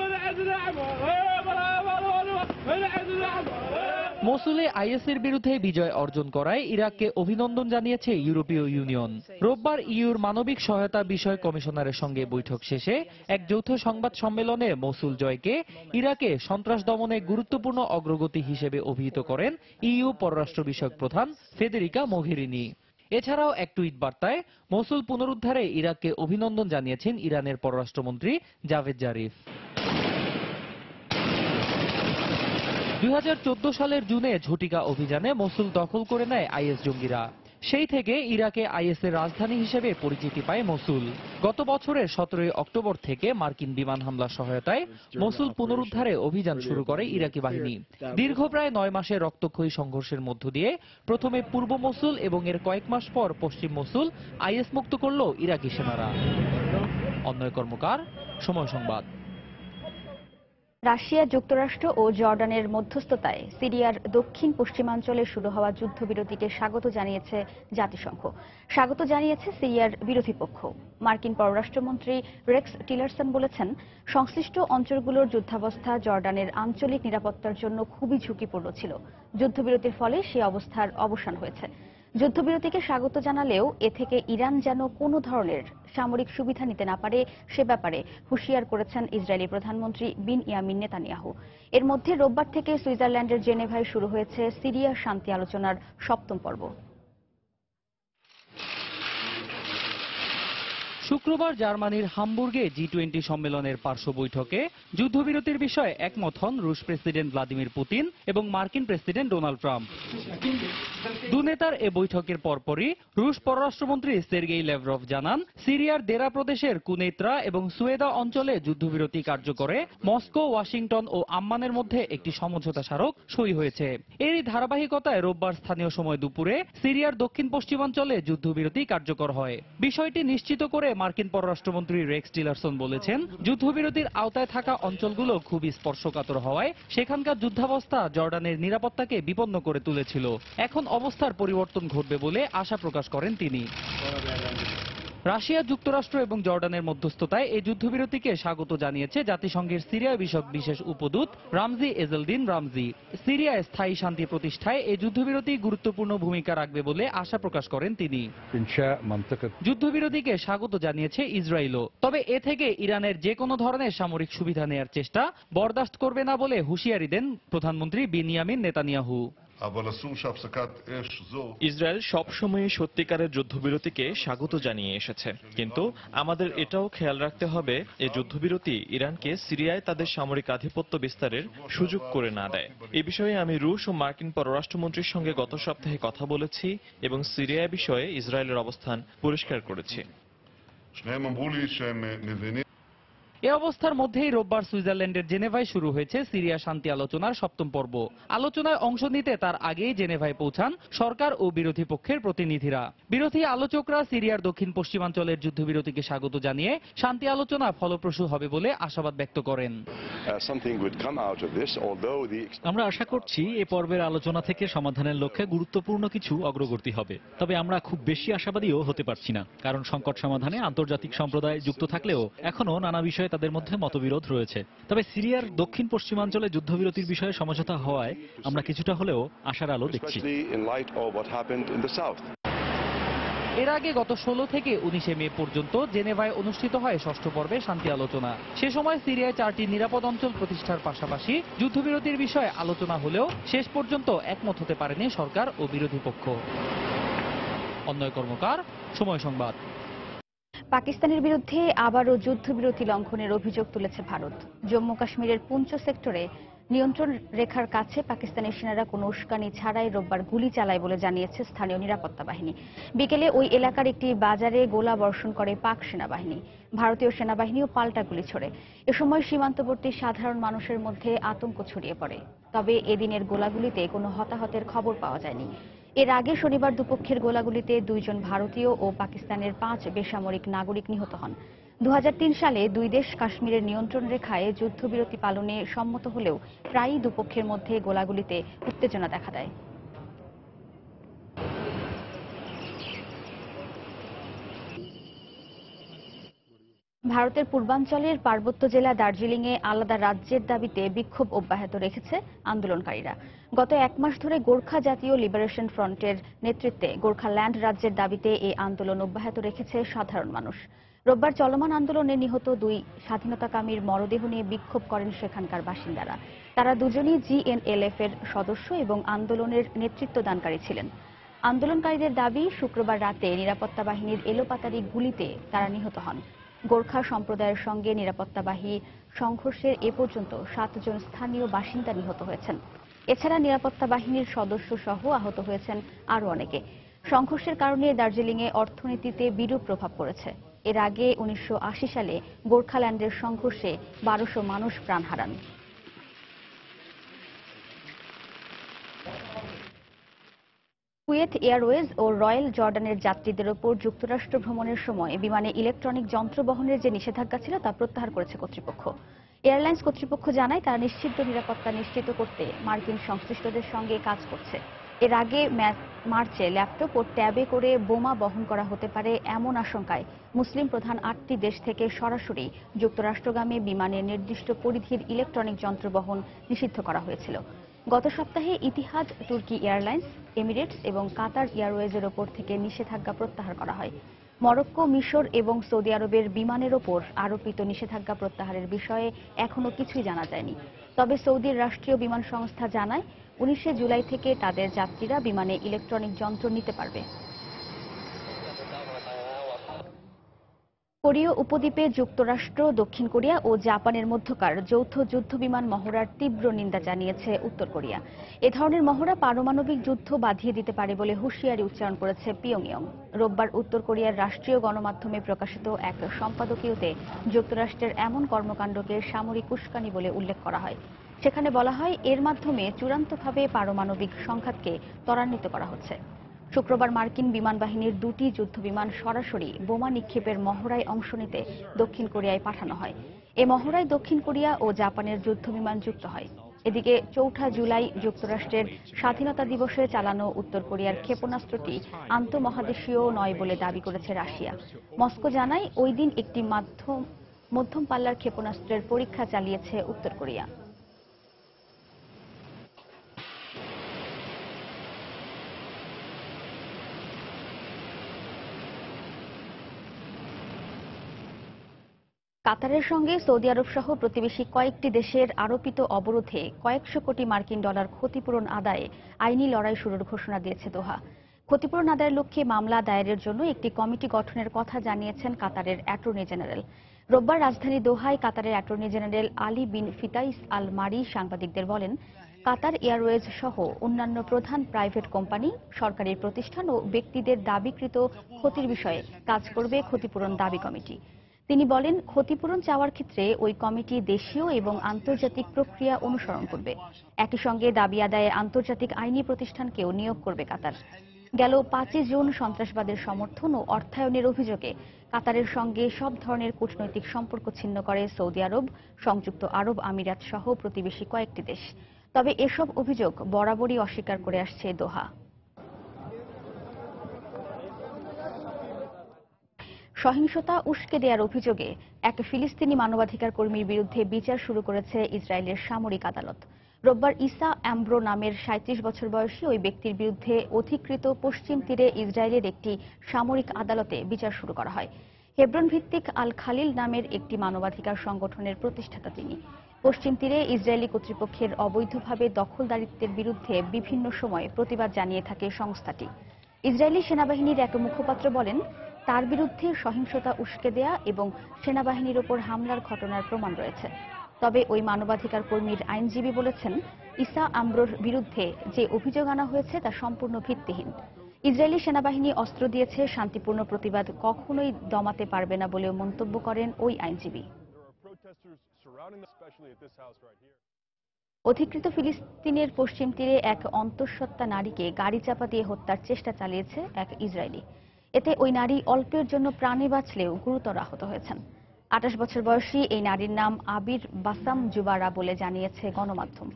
মসুলে আইএসের বিরুদ্ধে বিজয় অর্জন করায় ইরাককে অভিনন্দন জানিয়েছে ইউরোপীয় ইউনিয়ন। রোববার ইউর মানবিক সহায়তা বিষয় কমিশনারের সঙ্গে বৈঠক শেষে এক যৌথ সংবাদ সম্মেলনে মসুল জয়কে ইরাকে সন্ত্রাস দমনে গুরুত্বপূর্ণ অগ্রগতি হিসেবে অভিহিত করেন ইইউ পররাষ্ট্র বিষয়ক প্রধান ফেদেরিকা মোঘেরিনি। এছাড়াও এক টুইট বার্তায় মসুল পুনরুদ্ধারে ইরাককে অভিনন্দন জানিয়েছেন ইরানের পররাষ্ট্রমন্ত্রী জাভেদ জারিফ। 2014 সালের জুনে ঝটিকা অভিযানে মসুল দখল করে নেয় আইএস জঙ্গিরা। সেই থেকে ইরাকে আইএসের রাজধানী হিসেবে পরিচিতি পায় মসুল। গত বছরের 17 অক্টোবর থেকে মার্কিন বিমান হামলার সহায়তায় মসুল পুনরুদ্ধারে অভিযান শুরু করে ইরাকি বাহিনী। দীর্ঘ প্রায় 9 মাসের রক্তক্ষয়ী সংঘর্ষের মধ্য দিয়ে প্রথমে পূর্ব মসুল এবং এর কয়েক মাস পর পশ্চিম মসুল আইএস মুক্ত করল ইরাকি সেনারা। অন্যয় কর্মকার, সময় সংবাদ। রাশিয়া, যুক্তরাষ্ট্র ও জর্ডানের মধ্যস্থতায় সিরিয়ার দক্ষিণ পশ্চিমাঞ্চলে শুরু হওয়া যুদ্ধবিরতিকে স্বাগত জানিয়েছে জাতিসংঘ। স্বাগত জানিয়েছে সিরিয়ার বিরোধী পক্ষ। মার্কিন পররাষ্ট্রমন্ত্রী রেক্স টিলারসন বলেছেন, সংশ্লিষ্ট অঞ্চলগুলোর যুদ্ধাবস্থা জর্ডানের আঞ্চলিক নিরাপত্তার জন্য খুবই ঝুঁকিপূর্ণ ছিল। যুদ্ধবিরতির ফলে সে অবস্থার অবসান হয়েছে। যুদ্ধবিরতিকে স্বাগত জানালেও এ থেকে ইরান যেন কোনো ধরনের সামরিক সুবিধা নিতে না পারে সে ব্যাপারে হুঁশিয়ার করেছেন ইসরায়েলি প্রধানমন্ত্রী বিনয়ামিন নেতানিয়াহু। এর মধ্যে রোববার থেকে সুইজারল্যান্ডের জেনেভায় শুরু হয়েছে সিরিয়া শান্তি আলোচনার 7ম পর্ব। শুক্রবার জার্মানির হামবুর্গে জি20 সম্মেলনের পার্শ্ব বৈঠকে যুদ্ধবিরতির বিষয়ে একমত হন রুশ প্রেসিডেন্ট ভ্লাদিমির পুতিন এবং মার্কিন প্রেসিডেন্ট ডোনাল্ড ট্রাম্প। দু নেতার এ বৈঠকের পরপরই রুশ পররাষ্ট্রমন্ত্রী সের্গেই ল্যাভরভ জানান, সিরিয়ার দেরা প্রদেশের কুনেত্রা এবং সুয়েদা অঞ্চলে যুদ্ধবিরতি কার্যকরে মস্কো, ওয়াশিংটন ও আম্মানের মধ্যে একটি সমঝোতা স্মারক সই হয়েছে। এরই ধারাবাহিকতায় রোববার স্থানীয় সময় দুপুরে সিরিয়ার দক্ষিণ পশ্চিমাঞ্চলে যুদ্ধবিরতি কার্যকর হয়। বিষয়টি নিশ্চিত করে মার্কিন পররাষ্ট্রমন্ত্রী রেক্স টিলারসন বলেছেন, যুদ্ধবিরতির আওতায় থাকা অঞ্চলগুলো খুবই স্পর্শকাতর হওয়ায় সেখানকার যুদ্ধাবস্থা জর্ডানের নিরাপত্তাকে বিপন্ন করে তুলেছিল। এখন অবস্থার পরিবর্তন ঘটবে বলে আশা প্রকাশ করেন তিনি। রাশিয়া, যুক্তরাষ্ট্র এবং জর্ডানের মধ্যস্থতায় এই যুদ্ধবিরতিকে স্বাগত জানিয়েছে জাতিসংঘের সিরিয়া বিষয়ক বিশেষ উপদূত রামজি এজেলদিন রামজি। সিরিয়ায় স্থায়ী শান্তি প্রতিষ্ঠায় এই যুদ্ধবিরতি গুরুত্বপূর্ণ ভূমিকা রাখবে বলে আশা প্রকাশ করেন তিনি। যুদ্ধবিরতিকে স্বাগত জানিয়েছে ইসরায়েলও। তবে এ থেকে ইরানের যে কোনো ধরনের সামরিক সুবিধা নেয়ার চেষ্টা বরদাস্ত করবে না বলে হুঁশিয়ারি দেন প্রধানমন্ত্রী বিনিয়ামিন নেতানিয়াহু। ইসরায়েল সবসময় সত্যিকারের যুদ্ধবিরতিকে স্বাগত জানিয়ে এসেছে, কিন্তু আমাদের এটাও খেয়াল রাখতে হবে এই যুদ্ধবিরতি ইরানকে সিরিয়ায় তাদের সামরিক আধিপত্য বিস্তারের সুযোগ করে না দেয়। এ বিষয়ে আমি রুশ ও মার্কিন পররাষ্ট্রমন্ত্রীর সঙ্গে গত সপ্তাহে কথা বলেছি এবং সিরিয়া বিষয়ে ইসরায়েলের অবস্থান পরিষ্কার করেছি। এ অবস্থার মধ্যেই রোববার সুইজারল্যান্ডের জেনেভায় শুরু হয়েছে সিরিয়া শান্তি আলোচনার 7ম পর্ব। আলোচনায় অংশ নিতে তার আগেই জেনেভায় পৌঁছান সরকার ও বিরোধী পক্ষের প্রতিনিধিরা। বিরোধী আলোচকরা সিরিয়ার দক্ষিণ পশ্চিমাঞ্চলের যুদ্ধবিরতিকে স্বাগত জানিয়ে শান্তি আলোচনা ফলপ্রসূ হবে বলে আশাবাদ ব্যক্ত করেন। something would come out of this, although the আমরা আশা করছি এ পর্বের আলোচনা থেকে সমাধানের লক্ষ্যে গুরুত্বপূর্ণ কিছু অগ্রগতি হবে। তবে আমরা খুব বেশি আশাবাদীও হতে পারছি না, কারণ সংকট সমাধানে আন্তর্জাতিক সম্প্রদায় যুক্ত থাকলেও এখনো নানা বিষয়ে তাদের মধ্যে মতবিরোধ রয়েছে। তবে সিরিয়ার দক্ষিণ পশ্চিমাঞ্চলে যুদ্ধবিরতির বিষয়ে সমঝোতা হওয়ায় আমরা কিছুটা হলেও আশার আলো দেখছি। especially in light of what happened in the south. এর আগে গত 16 থেকে 19 মে পর্যন্ত জেনেভায় অনুষ্ঠিত হয় ষষ্ঠ পর্বে শান্তি আলোচনা। সে সময় সিরিয়ায় 4টি নিরাপদ অঞ্চল প্রতিষ্ঠার পাশাপাশি যুদ্ধবিরতির বিষয়ে আলোচনা হলেও শেষ পর্যন্ত একমত হতে পারেনি সরকার ও বিরোধী পক্ষ। অন্যয় কর্মকার, সময় সংবাদ। পাকিস্তানের বিরুদ্ধে আবারও যুদ্ধবিরতি লঙ্ঘনের অভিযোগ তুলেছে ভারত। জম্মু কাশ্মীরের পুঞ্চ সেক্টরে নিয়ন্ত্রণ রেখার কাছে পাকিস্তানের সেনারা কোনো উস্কানি ছাড়াই রোববার গুলি চালায় বলে জানিয়েছে স্থানীয় নিরাপত্তা বাহিনী। বিকেলে ওই এলাকার একটি বাজারে গোলা বর্ষণ করে পাক সেনাবাহিনী। ভারতীয় সেনাবাহিনীও পাল্টা গুলি ছোড়ে। এ সময় সীমান্তবর্তী সাধারণ মানুষের মধ্যে আতঙ্ক ছড়িয়ে পড়ে। তবে এদিনের গোলাগুলিতে কোনো হতাহতের খবর পাওয়া যায়নি। এর আগে শনিবার দুপক্ষের গোলাগুলিতে 2 জন ভারতীয় ও পাকিস্তানের 5 বেসামরিক নাগরিক নিহত হন। 2003 সালে দুই দেশ কাশ্মীরের নিয়ন্ত্রণ রেখায় যুদ্ধবিরতি পালনে সম্মত হলেও প্রায়ই দুপক্ষের মধ্যে গোলাগুলিতে উত্তেজনা দেখা দেয়। ভারতের পূর্বাঞ্চলের পার্বত্য জেলা দার্জিলিংয়ে আলাদা রাজ্যের দাবিতে বিক্ষোভ অব্যাহত রেখেছে আন্দোলনকারীরা। গত 1 মাস ধরে গোর্খা জাতীয় লিবারেশন ফ্রন্টের নেতৃত্বে গোর্খাল্যান্ড রাজ্যের দাবিতে এই আন্দোলন অব্যাহত রেখেছে সাধারণ মানুষ। রোববার চলমান আন্দোলনে নিহত 2 স্বাধীনতাকামীর মরদেহ নিয়ে বিক্ষোভ করেন সেখানকার বাসিন্দারা। তারা দুজনই জিএনএলএফ এর সদস্য এবং আন্দোলনের নেতৃত্বদানকারী ছিলেন। আন্দোলনকারীদের দাবি, শুক্রবার রাতে নিরাপত্তা বাহিনীর এলোপাতাড়ি গুলিতে তারা নিহত হন। গোর্খা সম্প্রদায়ের সঙ্গে নিরাপত্তা বাহিনী সংঘর্ষের এ পর্যন্ত 7 জন স্থানীয় বাসিন্দা নিহত হয়েছেন। এছাড়া নিরাপত্তা বাহিনীর সদস্য সহ আহত হয়েছেন আরও অনেকে। সংঘর্ষের কারণে দার্জিলিংয়ে অর্থনীতিতে বিরূপ প্রভাব পড়েছে। এর আগে 1980 সালে গোর্খাল্যান্ডের সংঘর্ষে 1200 মানুষ প্রাণ হারান। কুয়েত এয়ারওয়েজ ও রয়্যাল জর্ডানের যাত্রীদের ওপর যুক্তরাষ্ট্র ভ্রমণের সময় বিমানে ইলেকট্রনিক যন্ত্র বহনের যে নিষেধাজ্ঞা ছিল তা প্রত্যাহার করেছে কর্তৃপক্ষ। এয়ারলাইন্স কর্তৃপক্ষ জানায় তারা নিশ্চিত নিরাপত্তা নিশ্চিত করতে মার্কিন সংশ্লিষ্টদের সঙ্গে কাজ করছে। এর আগে মার্চে ল্যাপটপ ও ট্যাবে করে বোমা বহন করা হতে পারে এমন আশঙ্কায় মুসলিম প্রধান 8টি দেশ থেকে সরাসরি যুক্তরাষ্ট্রগামী বিমানের নির্দিষ্ট পরিধির ইলেকট্রনিক যন্ত্র বহন নিষিদ্ধ করা হয়েছিল। গত সপ্তাহে ইতিহাদ, তুর্কি এয়ারলাইন্স, এমিরেটস এবং কাতার এয়ারওয়েজের ওপর থেকে নিষেধাজ্ঞা প্রত্যাহার করা হয়। মরক্কো, মিশর এবং সৌদি আরবের বিমানের ওপর আরোপিত নিষেধাজ্ঞা প্রত্যাহারের বিষয়ে এখনো কিছুই জানা যায়নি। তবে সৌদির রাষ্ট্রীয় বিমান সংস্থা জানায় 19 জুলাই থেকে তাদের যাত্রীরা বিমানে ইলেকট্রনিক যন্ত্র নিতে পারবে। কোরীয় উপদ্বীপে যুক্তরাষ্ট্র, দক্ষিণ কোরিয়া ও জাপানের মধ্যকার যৌথ যুদ্ধবিমান মহড়ার তীব্র নিন্দা জানিয়েছে উত্তর কোরিয়া। এ ধরনের মহড়া পারমাণবিক যুদ্ধ বাধিয়ে দিতে পারে বলে হুঁশিয়ারি উচ্চারণ করেছে পিয়ংইয়ং। রোববার উত্তর কোরিয়ার রাষ্ট্রীয় গণমাধ্যমে প্রকাশিত এক সম্পাদকীয়তে যুক্তরাষ্ট্রের এমন কর্মকাণ্ডকে সামরিক উস্কানি বলে উল্লেখ করা হয়। সেখানে বলা হয়, এর মাধ্যমে চূড়ান্তভাবে পারমাণবিক সংঘাতকে ত্বরান্বিত করা হচ্ছে। শুক্রবার মার্কিন বিমান বাহিনীর 2টি যুদ্ধবিমান সরাসরি বোমা নিক্ষেপের মহড়ায় অংশ নিতে দক্ষিণ কোরিয়ায় পাঠানো হয়। এ মহড়ায় দক্ষিণ কোরিয়া ও জাপানের যুদ্ধবিমান যুক্ত হয়। এদিকে 4 জুলাই যুক্তরাষ্ট্রের স্বাধীনতা দিবসে চালানো উত্তর কোরিয়ার ক্ষেপণাস্ত্রটি আন্তঃমহাদেশীয় নয় বলে দাবি করেছে রাশিয়া। মস্কো জানায়, ওই দিন একটি মধ্যম পাল্লার ক্ষেপণাস্ত্রের পরীক্ষা চালিয়েছে উত্তর কোরিয়া। কাতারের সঙ্গে সৌদি আরব সহ প্রতিবেশী কয়েকটি দেশের আরোপিত অবরোধে কয়েকশো কোটি মার্কিন ডলার ক্ষতিপূরণ আদায়ে আইনি লড়াই শুরুর ঘোষণা দিয়েছে দোহা। ক্ষতিপূরণ আদায়ের লক্ষ্যে মামলা দায়েরের জন্য একটি কমিটি গঠনের কথা জানিয়েছেন কাতারের অ্যাটর্নি জেনারেল। রোববার রাজধানী দোহায় কাতারের অ্যাটর্নি জেনারেল আলী বিন ফিতাইস আল মারি সাংবাদিকদের বলেন, কাতার এয়ারওয়েজ সহ অন্যান্য প্রধান প্রাইভেট কোম্পানি, সরকারি প্রতিষ্ঠান ও ব্যক্তিদের দাবিকৃত ক্ষতির বিষয়ে কাজ করবে ক্ষতিপূরণ দাবি কমিটি। তিনি বলেন, ক্ষতিপূরণ চাওয়ার ক্ষেত্রে ওই কমিটি দেশীয় এবং আন্তর্জাতিক প্রক্রিয়া অনুসরণ করবে। একই সঙ্গে দাবি আদায়ে আন্তর্জাতিক আইনি প্রতিষ্ঠানকেও নিয়োগ করবে কাতার। গেল 5 জুন সন্ত্রাসবাদের সমর্থন ও অর্থায়নের অভিযোগে কাতারের সঙ্গে সব ধরনের কূটনৈতিক সম্পর্ক ছিন্ন করে সৌদি আরব, সংযুক্ত আরব আমিরাত সহ প্রতিবেশী কয়েকটি দেশ। তবে এসব অভিযোগ বরাবরই অস্বীকার করে আসছে দোহা। সহিংসতা উস্কে দেওয়ার অভিযোগে এক ফিলিস্তিনি মানবাধিকার কর্মীর বিরুদ্ধে বিচার শুরু করেছে ইসরায়েলের সামরিক আদালত। রোববার ইসা অ্যাম্ব্রো নামের 37 বছর বয়সী ওই ব্যক্তির বিরুদ্ধে অধিকৃত পশ্চিম তীরে ইসরায়েলের একটি সামরিক আদালতে বিচার শুরু করা হয়। হেব্রন ভিত্তিক আল খালিল নামের একটি মানবাধিকার সংগঠনের প্রতিষ্ঠাতা তিনি। পশ্চিম তীরে ইসরায়েলি কর্তৃপক্ষের অবৈধভাবে দখলদারিত্বের বিরুদ্ধে বিভিন্ন সময়ে প্রতিবাদ জানিয়ে থাকে সংস্থাটি। ইসরায়েলি সেনাবাহিনীর এক মুখপাত্র বলেন, তার বিরুদ্ধে সহিংসতা উস্কে দেয়া এবং সেনাবাহিনীর ওপর হামলার ঘটনার প্রমাণ রয়েছে। তবে ওই মানবাধিকার কর্মীর আইনজীবী বলেছেন, ইসা আম্ব্রোর বিরুদ্ধে যে অভিযোগ আনা হয়েছে তা সম্পূর্ণ ভিত্তিহীন। ইসরায়েলি সেনাবাহিনী অস্ত্র দিয়েছে, শান্তিপূর্ণ প্রতিবাদ কখনোই দমাতে পারবে না বলেও মন্তব্য করেন ওই আইনজীবী। অধিকৃত ফিলিস্তিনের পশ্চিম তীরে এক অন্তঃসত্ত্বা নারীকে গাড়ি চাপা দিয়ে হত্যার চেষ্টা চালিয়েছে এক ইসরায়েলি। এতে ওই নারী অল্পের জন্য প্রাণে বাঁচলেও গুরুতর আহত হয়েছেন। 28 বছর বয়সী এই নারীর নাম আবির বাসাম জুবারা বলে জানিয়েছে গণমাধ্যম।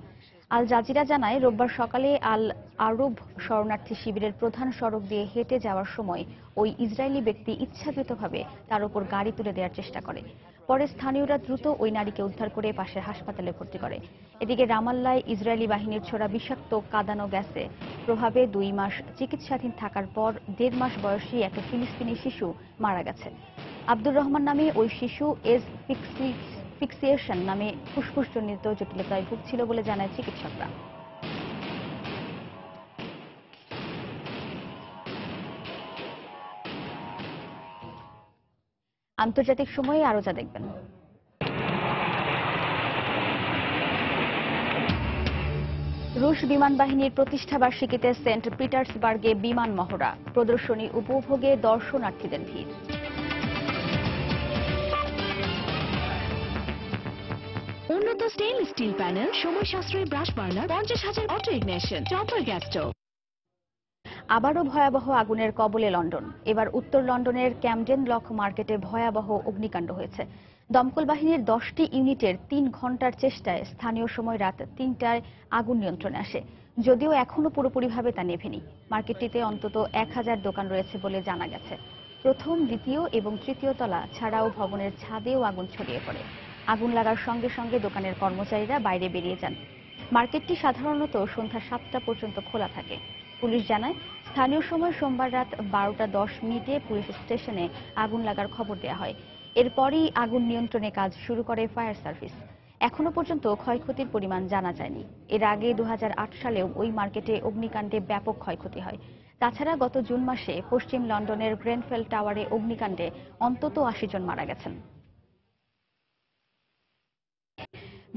আল জাজিরা জানায়, রোববার সকালে আল আরব শরণার্থী শিবিরের প্রধান সড়ক দিয়ে হেঁটে যাওয়ার সময় ওই ইসরায়েলি ব্যক্তি ইচ্ছাকৃতভাবে তার উপর গাড়ি তুলে দেওয়ার চেষ্টা করে। পরে স্থানীয়রা দ্রুত ওই নারীকে উদ্ধার করে পাশের হাসপাতালে ভর্তি করে। এদিকে রামাল্লায় ইসরায়েলি বাহিনীর ছোড়া বিষাক্ত কাঁদানো গ্যাসে প্রভাবে 2 মাস চিকিৎসাধীন থাকার পর 1.5 মাস বয়সী এক ফিলিস্তিনি শিশু মারা গেছে। আব্দুর রহমান নামে ওই শিশু ফিক্সিয়েশন নামে ফুসফুসজনিত জটিলতায় ভুগছিল বলে জানায় চিকিৎসকরা। আন্তর্জাতিক সময়ে আরো যা দেখবেন। রুশ বিমান বাহিনীর প্রতিষ্ঠা বার্ষিকীতে সেন্ট পিটার্সবার্গে বিমান মহড়া, প্রদর্শনী উপভোগে দর্শনার্থীদের ভিড়। উন্নত স্টেনলেস স্টিল প্যানেল, সময় সাশ্রয়ী brush burner, 50,000 auto ignition, chopper gas stove. আবারও ভয়াবহ আগুনের কবলে লন্ডন। এবার উত্তর লন্ডনের ক্যামডেন লক মার্কেটে ভয়াবহ অগ্নিকাণ্ড হয়েছে। দমকল বাহিনীর 10টি ইউনিটের 3 ঘন্টার চেষ্টায় স্থানীয় সময় রাত 3টায় আগুন নিয়ন্ত্রণে আসে, যদিও এখনো পুরোপুরিভাবে তা নেভেনি। মার্কেটটিতে অন্তত 1000 দোকান রয়েছে বলে জানা গেছে। প্রথম, দ্বিতীয় এবং তৃতীয় তলা ছাড়াও ভবনের ছাদেও আগুন ছড়িয়ে পড়ে। আগুন লাগার সঙ্গে সঙ্গে দোকানের কর্মচারীরা বাইরে বেরিয়ে যান। মার্কেটটি সাধারণত সন্ধ্যা 7টা পর্যন্ত খোলা থাকে। পুলিশ জানায়, স্থানীয় সময় সোমবার রাত 12:10 পুলিশ স্টেশনে আগুন লাগার খবর দেওয়া হয়। এরপরই আগুন নিয়ন্ত্রণে কাজ শুরু করে ফায়ার সার্ভিস। এখনো পর্যন্ত ক্ষয়ক্ষতির পরিমাণ জানা যায়নি। এর আগে 2008 সালেও ওই মার্কেটে অগ্নিকাণ্ডে ব্যাপক ক্ষয়ক্ষতি হয়। তাছাড়া গত জুন মাসে পশ্চিম লন্ডনের গ্রেনফেল টাওয়ারে অগ্নিকাণ্ডে অন্তত 80 জন মারা গেছেন।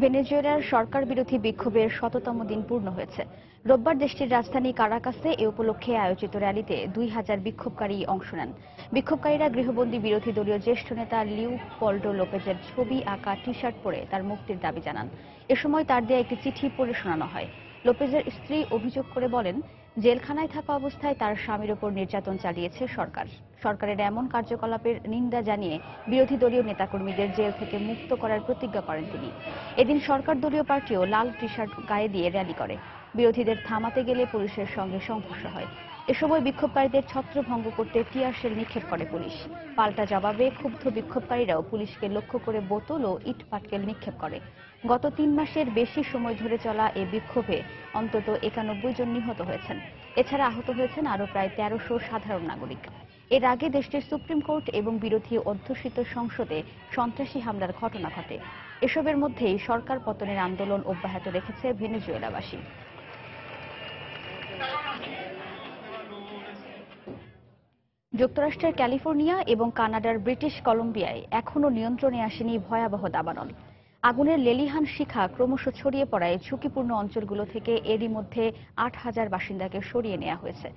ভেনেজুয়েলার সরকার বিরোধী বিক্ষোভের 100তম দিন পূর্ণ হয়েছে। রোববার দেশটির রাজধানী কারাকাসে এ উপলক্ষে আয়োজিত র্যালিতে 2000 বিক্ষোভকারী অংশ নেন। বিক্ষোভকারীরা গৃহবন্দী বিরোধী দলীয় জ্যেষ্ঠ নেতা লিওপোল্ডো লোপেজের ছবি আঁকা টি-শার্ট পরে তার মুক্তির দাবি জানান। এ সময় তার দেয়া একটি চিঠি পড়ে শোনানো হয়। লোপেজের স্ত্রী অভিযোগ করে বলেন, জেলখানায় থাকা অবস্থায় তার স্বামীর ওপর নির্যাতন চালিয়েছে সরকার। সরকারের এমন কার্যকলাপের নিন্দা জানিয়ে বিরোধী দলীয় নেতাকর্মীদের জেল থেকে মুক্ত করার প্রতিজ্ঞা করেন তিনি। এদিন সরকার দলীয় পার্টিও লাল টি-শার্ট গায়ে দিয়ে র্যালি করে। বিরোধীদের থামাতে গেলে পুলিশের সঙ্গে সংঘর্ষ হয়। এ সময় বিক্ষোভকারীদের ছত্রভঙ্গ করতে টিয়ার শেল নিক্ষেপ করে পুলিশ। পাল্টা জবাবে ক্ষুব্ধ বিক্ষোভকারীরাও পুলিশকে লক্ষ্য করে বোতল ও ইট পাটকেল নিক্ষেপ করে। গত 3 মাসের বেশি সময় ধরে চলা এ বিক্ষোভে অন্তত 91 জন নিহত হয়েছেন। এছাড়া আহত হয়েছেন আরও প্রায় 1300 সাধারণ নাগরিক। এর আগে দেশটির সুপ্রিম কোর্ট এবং বিরোধী অধ্যুষিত সংসদে সন্ত্রাসী হামলার ঘটনা ঘটে। এসবের মধ্যেই সরকার পতনের আন্দোলন অব্যাহত রেখেছে ভেনেজুয়েলাবাসী। যুক্তরাষ্ট্রের ক্যালিফোর্নিয়া এবং কানাডার ব্রিটিশ কলম্বিয়ায় এখনও নিয়ন্ত্রণে আসেনি ভয়াবহ দাবানল। আগুনের লেলিহান শিখা ক্রমশ ছড়িয়ে পড়ায় ঝুঁকিপূর্ণ অঞ্চলগুলো থেকে এরই মধ্যে 8000 বাসিন্দাকে সরিয়ে নেওয়া হয়েছে।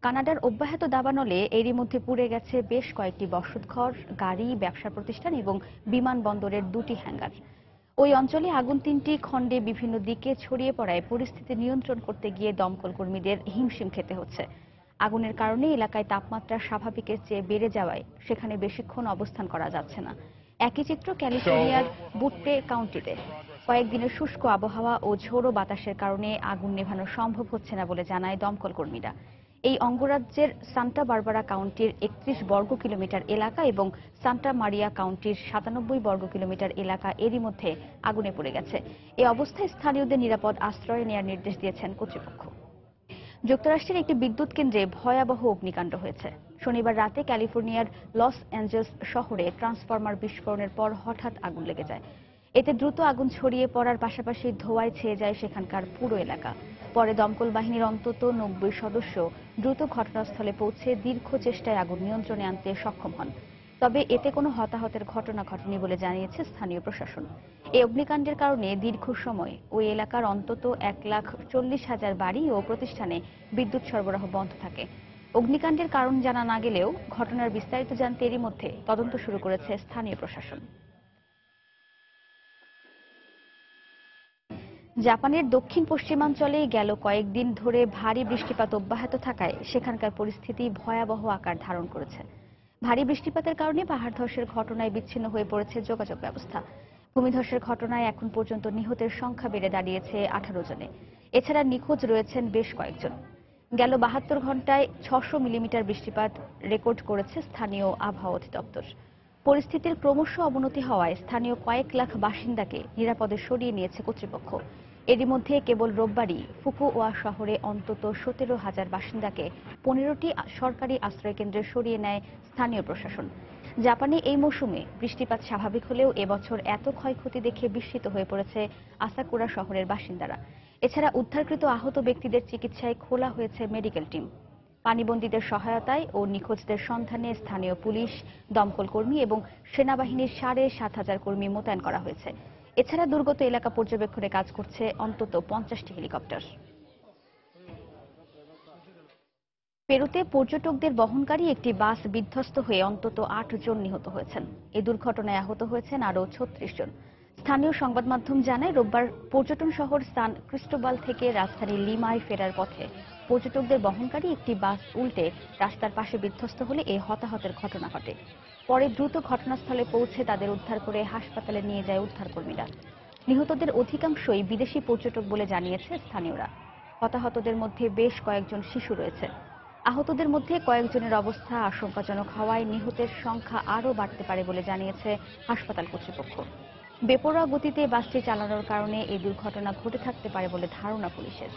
কানাডার অব্যাহত দাবানলে এরই মধ্যে পুড়ে গেছে বেশ কয়েকটি বসতঘর, গাড়ি, ব্যবসা প্রতিষ্ঠান এবং বিমানবন্দরের 2টি হ্যাঙ্গার। ওই অঞ্চলে আগুন 3টি খণ্ডে বিভিন্ন দিকে ছড়িয়ে পড়ায় পরিস্থিতি নিয়ন্ত্রণ করতে গিয়ে দমকল কর্মীদের হিমশিম খেতে হচ্ছে। আগুনের কারণে এলাকায় তাপমাত্রা স্বাভাবিকের চেয়ে বেড়ে যাওয়ায় সেখানে বেশিক্ষণ অবস্থান করা যাচ্ছে না। একই চিত্র ক্যালিফোর্নিয়ার বুট্টে কাউন্টিতে। কয়েকদিনের শুষ্ক আবহাওয়া ও ঝোড়ো বাতাসের কারণে আগুন নেভানো সম্ভব হচ্ছে না বলে জানায় দমকল কর্মীরা। এই অঙ্গরাজ্যের সান্টা বারবারা কাউন্টির 31 বর্গ কিলোমিটার এলাকা এবং সান্টা মারিয়া কাউন্টির 97 বর্গ কিলোমিটার এলাকা এরই মধ্যে আগুনে পড়ে গেছে। এই অবস্থায় স্থানীয়দের নিরাপদ আশ্রয় নেওয়ার নির্দেশ দিয়েছেন কর্তৃপক্ষ। যুক্তরাষ্ট্রের একটি বিদ্যুৎ কেন্দ্রে ভয়াবহ অগ্নিকাণ্ড হয়েছে। শনিবার রাতে ক্যালিফোর্নিয়ার লস অ্যাঞ্জেলস শহরে ট্রান্সফরমার বিস্ফোরণের পর হঠাৎ আগুন লেগে যায়। এতে দ্রুত আগুন ছড়িয়ে পড়ার পাশাপাশি ধোঁয়ায় ছেয়ে যায় সেখানকার পুরো এলাকা। পরে দমকল বাহিনীর অন্তত 90 সদস্য দ্রুত ঘটনাস্থলে পৌঁছে দীর্ঘ চেষ্টায় আগুন নিয়ন্ত্রণে আনতে সক্ষম হন। তবে এতে কোনো হতাহতের ঘটনা ঘটেনি বলে জানিয়েছে স্থানীয় প্রশাসন। এই অগ্নিকাণ্ডের কারণে দীর্ঘ সময় ওই এলাকার অন্তত 1,40,000 বাড়ি ও প্রতিষ্ঠানে বিদ্যুৎ সরবরাহ বন্ধ থাকে। অগ্নিকাণ্ডের কারণ জানা না গেলেও ঘটনার বিস্তারিত জানতে এরই মধ্যে তদন্ত শুরু করেছে স্থানীয় প্রশাসন। জাপানের দক্ষিণ পশ্চিমাঞ্চলে গেল কয়েকদিন ধরে ভারী বৃষ্টিপাত অব্যাহত থাকায় সেখানকার পরিস্থিতি ভয়াবহ আকার ধারণ করেছে। ভারী বৃষ্টিপাতের কারণে পাহাড় ধসের ঘটনায় বিচ্ছিন্ন হয়ে পড়েছে যোগাযোগ ব্যবস্থা। ভূমিধসের ঘটনায় এখন পর্যন্ত নিহতের সংখ্যা বেড়ে দাঁড়িয়েছে 18 জনে। এছাড়া নিখোঁজ রয়েছেন বেশ কয়েকজন। গেল 72 ঘন্টায় 600 মিলিমিটার বৃষ্টিপাত রেকর্ড করেছে স্থানীয় আবহাওয়া অধিদপ্তর। পরিস্থিতির ক্রমশ অবনতি হওয়ায় স্থানীয় কয়েক লাখ বাসিন্দাকে নিরাপদে সরিয়ে নিয়েছে কর্তৃপক্ষ। এরই মধ্যে কেবল রোববারই ফুকুওয়া শহরে অন্তত 17,000 বাসিন্দাকে 15টি সরকারি আশ্রয়কেন্দ্রে সরিয়ে নেয় স্থানীয় প্রশাসন। জাপানে এই মৌসুমে বৃষ্টিপাত স্বাভাবিক হলেও এবছর এত ক্ষয়ক্ষতি দেখে বিস্মিত হয়ে পড়েছে আসাকুরা শহরের বাসিন্দারা। এছাড়া উদ্ধারকৃত আহত ব্যক্তিদের চিকিৎসায় খোলা হয়েছে মেডিকেল টিম। পানিবন্দীদের সহায়তায় ও নিখোঁজদের সন্ধানে স্থানীয় পুলিশ, দমকল কর্মী এবং সেনাবাহিনীর 7,500 কর্মী মোতায়েন করা হয়েছে। এছাড়া দুর্গত এলাকা পর্যবেক্ষণে কাজ করছে অন্তত 50টি হেলিকপ্টার। পেরুতে পর্যটকদের বহনকারী একটি বাস বিধ্বস্ত হয়ে অন্তত 8 জন নিহত হয়েছেন। এই দুর্ঘটনায় আহত হয়েছেন আরও 36 জন। স্থানীয় সংবাদ মাধ্যম জানায় রোববার পর্যটন শহর সান ক্রিস্টোবাল থেকে রাজধানী লিমায় ফেরার পথে পর্যটকদের বহনকারী একটি বাস উল্টে রাস্তার পাশে বিধ্বস্ত হলে এই হতাহতের ঘটনা ঘটে। পরে দ্রুত ঘটনাস্থলে পৌঁছে তাদের উদ্ধার করে হাসপাতালে নিয়ে যায় উদ্ধারকর্মীরা। নিহতদের অধিকাংশই বিদেশি পর্যটক বলে জানিয়েছে স্থানীয়রা। হতাহতদের মধ্যে বেশ কয়েকজন শিশু রয়েছে। আহতদের মধ্যে কয়েকজনের অবস্থা আশঙ্কাজনক হওয়ায় নিহতের সংখ্যা আরও বাড়তে পারে বলে জানিয়েছে হাসপাতাল কর্তৃপক্ষ। বেপরোয়া গতিতে বাসটি চালানোর কারণে এই দুর্ঘটনা ঘটে থাকতে পারে বলে ধারণা পুলিশের।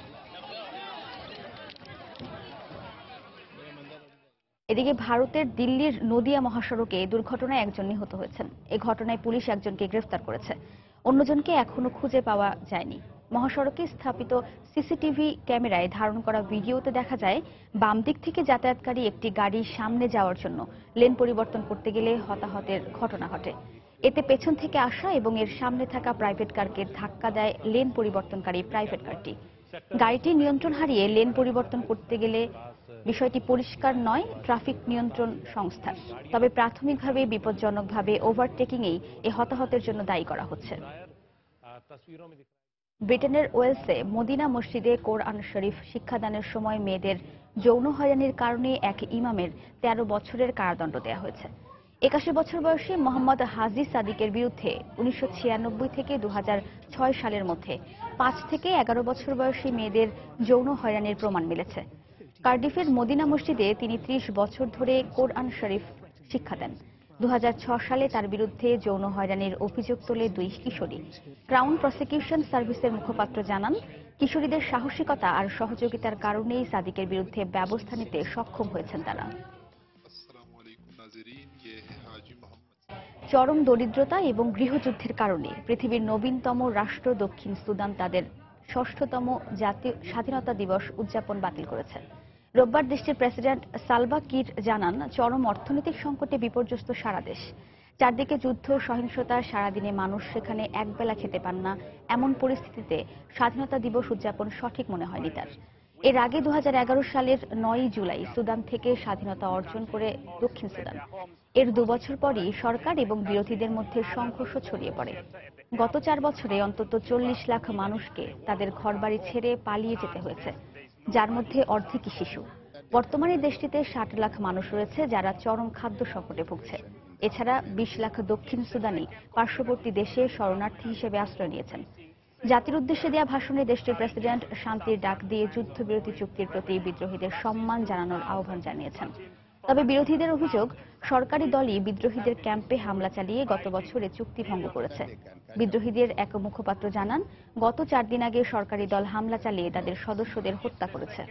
এদিকে ভারতের দিল্লির নদিয়া মহাসড়কে দুর্ঘটনায় একজন নিহত হয়েছেন। এই ঘটনায় পুলিশ একজনকে গ্রেফতার করেছে। অন্যজনকে এখনো খুঁজে পাওয়া যায়নি। মহাসড়কে স্থাপিত সিসিটিভি ক্যামেরায় ধারণ করা ভিডিওতে দেখা যায় বাম দিক থেকে যাতায়াতকারী একটি গাড়ি সামনে যাওয়ার জন্য লেন পরিবর্তন করতে গেলে হতাহতের ঘটনা ঘটে। এতে পেছন থেকে আসা এবং এর সামনে থাকা প্রাইভেট কারকে ধাক্কা দেয় লেন পরিবর্তনকারী প্রাইভেট কারটি। গাড়িটি নিয়ন্ত্রণ হারিয়ে লেন পরিবর্তন করতে গেলে বিষয়টি পরিষ্কার নয় ট্রাফিক নিয়ন্ত্রণ সংস্থার। তবে প্রাথমিকভাবে বিপজ্জনকভাবে ওভারটেকিংয়েই এই হতাহতের জন্য দায়ী করা হচ্ছে। ব্রিটেনের ওয়েলসে মদিনা মসজিদে কোরআন শরীফ শিক্ষাদানের সময় মেয়েদের যৌন হয়রানির কারণে এক ইমামের 13 বছরের কারাদণ্ড দেওয়া হয়েছে। 81 বছর বয়সী মোহাম্মদ হাজি সাদিকের বিরুদ্ধে 1996 থেকে 2006 সালের মধ্যে 5 থেকে 11 বছর বয়সী মেয়েদের যৌন হয়রানির প্রমাণ মিলেছে। কার্ডিফের মদিনা মসজিদে তিনি 30 বছর ধরে কোরআন শরীফ শিক্ষা দেন। 2006 সালে তার বিরুদ্ধে যৌন হয়রানির অভিযোগ তোলে 2 কিশোরী। ক্রাউন প্রসিকিউশন সার্ভিসের মুখপাত্র জানান, কিশোরীদের সাহসিকতা আর সহযোগিতার কারণেই সাদিকের বিরুদ্ধে ব্যবস্থা নিতে সক্ষম হয়েছেন তারা। চরম দরিদ্রতা এবং গৃহযুদ্ধের কারণে পৃথিবীর নবীনতম রাষ্ট্র দক্ষিণ সুদান তাদের 6ষ্ঠতম জাতীয় স্বাধীনতা দিবস উদযাপন বাতিল করেছে। রোববার দেশটির প্রেসিডেন্ট সালভা কির জানান, চরম অর্থনৈতিক সংকটে বিপর্যস্ত সারা দেশ। চারদিকে যুদ্ধ, সহিংসতা, সারাদিনে মানুষ সেখানে একবেলা খেতে পান না। এমন পরিস্থিতিতে স্বাধীনতা দিবস উদযাপন সঠিক মনে হয়নি তার। এর আগে 2011 সালের 9 জুলাই সুদান থেকে স্বাধীনতা অর্জন করে দক্ষিণ সুদান। এর 2 বছর পরই সরকার এবং বিরোধীদের মধ্যে সংঘর্ষ ছড়িয়ে পড়ে। গত 4 বছরে অন্তত 40 লাখ মানুষকে তাদের ঘরবাড়ি ছেড়ে পালিয়ে যেতে হয়েছে, যার মধ্যে অর্ধেকই শিশু। বর্তমানে দেশটিতে 60 লাখ মানুষ রয়েছে যারা চরম খাদ্য সংকটে ভুগছে। এছাড়া 20 লাখ দক্ষিণ সুদানি পার্শ্ববর্তী দেশে শরণার্থী হিসেবে আশ্রয় নিয়েছেন। জাতির উদ্দেশ্যে দেয়া ভাষণে দেশটির প্রেসিডেন্ট শান্তির ডাক দিয়ে যুদ্ধবিরতি চুক্তির প্রতি বিদ্রোহীদের সম্মান জানানোর আহ্বান জানিয়েছেন। তবে বিরোধীদের অভিযোগ, সরকারি দলই বিদ্রোহীদের ক্যাম্পে হামলা চালিয়ে গত বছরে চুক্তি ভঙ্গ করেছে। বিদ্রোহীদের এক মুখপাত্র জানান, গত 4 দিন আগে সরকারি দল হামলা চালিয়ে তাদের সদস্যদের হত্যা করেছে।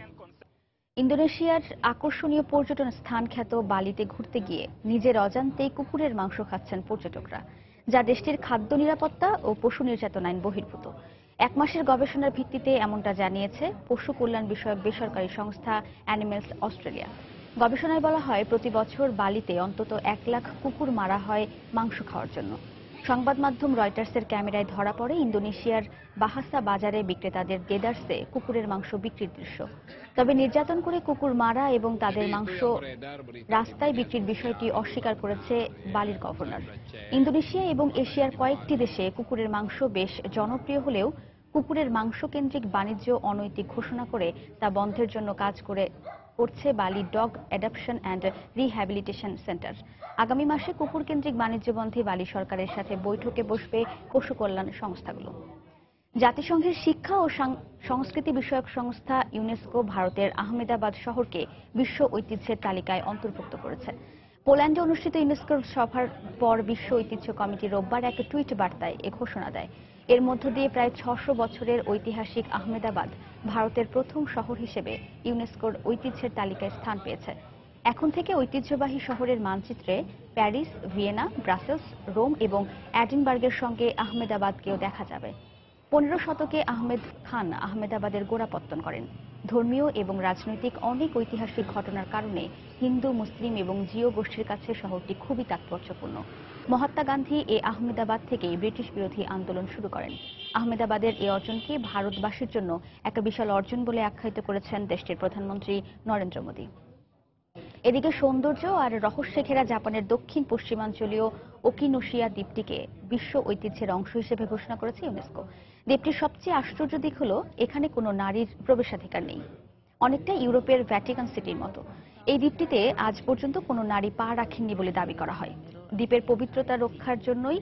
ইন্দোনেশিয়ার আকর্ষণীয় পর্যটন স্থান খ্যাত বালিতে ঘুরতে গিয়ে নিজের অজান্তেই কুকুরের মাংস খাচ্ছেন পর্যটকরা, যা দেশটির খাদ্য নিরাপত্তা ও পশু নির্যাতন আইন বহির্ভূত। 1 মাসের গবেষণার ভিত্তিতে এমনটা জানিয়েছে পশু কল্যাণ বিষয়ক বেসরকারি সংস্থা অ্যানিমেলস অস্ট্রেলিয়া। গবেষণায় বলা হয়, প্রতি বছর বালিতে অন্তত 1 লাখ কুকুর মারা হয় মাংস খাওয়ার জন্য। সংবাদ মাধ্যম রয়টার্সের ক্যামেরায় ধরা পড়ে ইন্দোনেশিয়ার বাহাসা বাজারে বিক্রেতাদের দেদারসে কুকুরের মাংস বিক্রির দৃশ্য। তবে নির্যাতন করে কুকুর মারা এবং তাদের মাংস রাস্তায় বিক্রির বিষয়টি অস্বীকার করেছে বালির গভর্নর। ইন্দোনেশিয়া এবং এশিয়ার কয়েকটি দেশে কুকুরের মাংস বেশ জনপ্রিয় হলেও কুকুরের মাংস কেন্দ্রিক বাণিজ্য অনৈতিক ঘোষণা করে তা বন্ধের জন্য কাজ করছে বালি dog adoption and rehabilitation centre. আগামী মাসে কুকুর কেন্দ্রিক বাণিজ্য বন্ধে বালি সরকারের সাথে বৈঠকে বসবে পশু কল্যাণ সংস্থাগুলো। জাতিসংঘের শিক্ষা ও সংস্কৃতি বিষয়ক সংস্থা ইউনেস্কো ভারতের আহমেদাবাদ শহরকে বিশ্ব ঐতিহ্যের তালিকায় অন্তর্ভুক্ত করেছে। পোল্যান্ডে অনুষ্ঠিত ইউনেস্কোর সভার পর বিশ্ব ঐতিহ্য কমিটি রোববার এক টুইট বার্তায় এ ঘোষণা দেয়। এর মধ্য দিয়ে প্রায় 600 বছরের ঐতিহাসিক আহমেদাবাদ ভারতের প্রথম শহর হিসেবে ইউনেস্কোর ঐতিহ্যের তালিকায় স্থান পেয়েছে। এখন থেকে ঐতিহ্যবাহী শহরের মানচিত্রে প্যারিস, ভিয়েনা, ব্রাসেলস, রোম এবং এডিনবার্গের সঙ্গে আহমেদাবাদকেও দেখা যাবে। 15 শতকে আহমেদ খান আহমেদাবাদের গোড়াপত্তন করেন। ধর্মীয় এবং রাজনৈতিক অনেক ঐতিহাসিক ঘটনার কারণে হিন্দু, মুসলিম এবং জিও গোষ্ঠীর কাছে শহরটি খুবই তাৎপর্যপূর্ণ। মহাত্মা গান্ধী এই আহমেদাবাদ থেকেই ব্রিটিশ বিরোধী আন্দোলন শুরু করেন। আহমেদাবাদের এই অর্জনকে ভারতবাসীর জন্য একটা বিশাল অর্জন বলে আখ্যায়িত করেছেন দেশটির প্রধানমন্ত্রী নরেন্দ্র মোদী। এদিকে সৌন্দর্য আর রহস্যে ঘেরা জাপানের দক্ষিণ পশ্চিমাঞ্চলীয় ওকিনোশিয়া দ্বীপটিকে বিশ্ব ঐতিহ্যের অংশ হিসেবে ঘোষণা করেছে ইউনেস্কো। দ্বীপটির সবচেয়ে আশ্চর্য দিক হল, এখানে কোনো নারীর প্রবেশাধিকার নেই, অনেকটা ইউরোপের ভ্যাটিকান সিটির মতো। এই দ্বীপটিতে আজ পর্যন্ত কোনো নারী পা রাখেননি বলে দাবি করা হয়। দ্বীপের পবিত্রতা রক্ষার জন্যই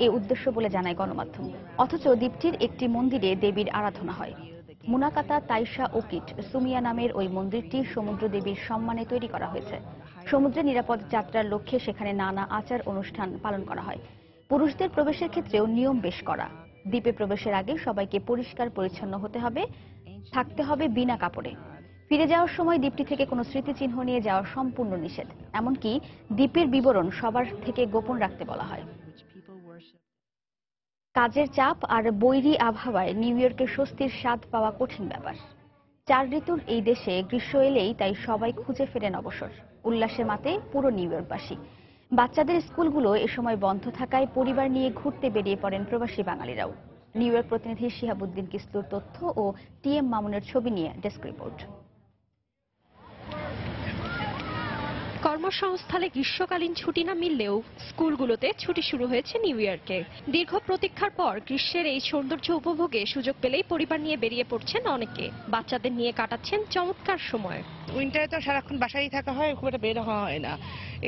এই উদ্দেশ্য বলে জানায় গণমাধ্যম। অথচ দ্বীপটির একটি মন্দিরে দেবীর আরাধনা হয়। মুনাকাতা তাইশা ওকিট সুমিয়া নামের ওই মন্দিরটি সমুদ্র দেবীর সম্মানে তৈরি করা হয়েছে। সমুদ্রে নিরাপদ যাত্রার লক্ষ্যে সেখানে নানা আচার অনুষ্ঠান পালন করা হয়। পুরুষদের প্রবেশের ক্ষেত্রেও নিয়ম বেশ করা। দ্বীপে প্রবেশের আগে সবাইকে পরিষ্কার পরিচ্ছন্ন হতে হবে, থাকতে হবে বিনা কাপড়ে। ফিরে যাওয়ার সময় দ্বীপটি থেকে কোনো স্মৃতিচিহ্ন নিয়ে যাওয়া সম্পূর্ণ নিষেধ। এমনকি দ্বীপের বিবরণ সবার থেকে গোপন রাখতে বলা হয়। কাজের চাপ আর বৈরী আবহাওয়ায় নিউ ইয়র্কে স্বস্তির স্বাদ পাওয়া কঠিন ব্যাপার। 4 ঋতুর এই দেশে গ্রীষ্ম এলেই তাই সবাই খুঁজে ফেরেন অবসর। উল্লাসে মাতে পুরো নিউ ইয়র্কবাসী। বাচ্চাদের স্কুলগুলো এ সময় বন্ধ থাকায় পরিবার নিয়ে ঘুরতে বেরিয়ে পড়েন প্রবাসী বাঙালিরাও। নিউ ইয়র্ক প্রতিনিধি শিহাবুদ্দিন কিসলুর তথ্য ও টিএম মামুনের ছবি নিয়ে ডেস্ক রিপোর্ট। কর্মসংস্থানে গ্রীষ্মকালীন ছুটি না মিললেও স্কুলগুলোতে ছুটি শুরু হয়েছে নিউ ইয়র্কে। দীর্ঘ প্রতীক্ষার পর গ্রীষ্মের এই সৌন্দর্য উপভোগে সুযোগ পেলেই পরিবার নিয়ে বেরিয়ে পড়ছেন অনেকে। বাচ্চাদের নিয়ে কাটাচ্ছেন চমৎকার সময়। উইন্টারে তো সারাক্ষণ বাসায় থাকা হয়, খুব একটা বের হওয়া হয় না।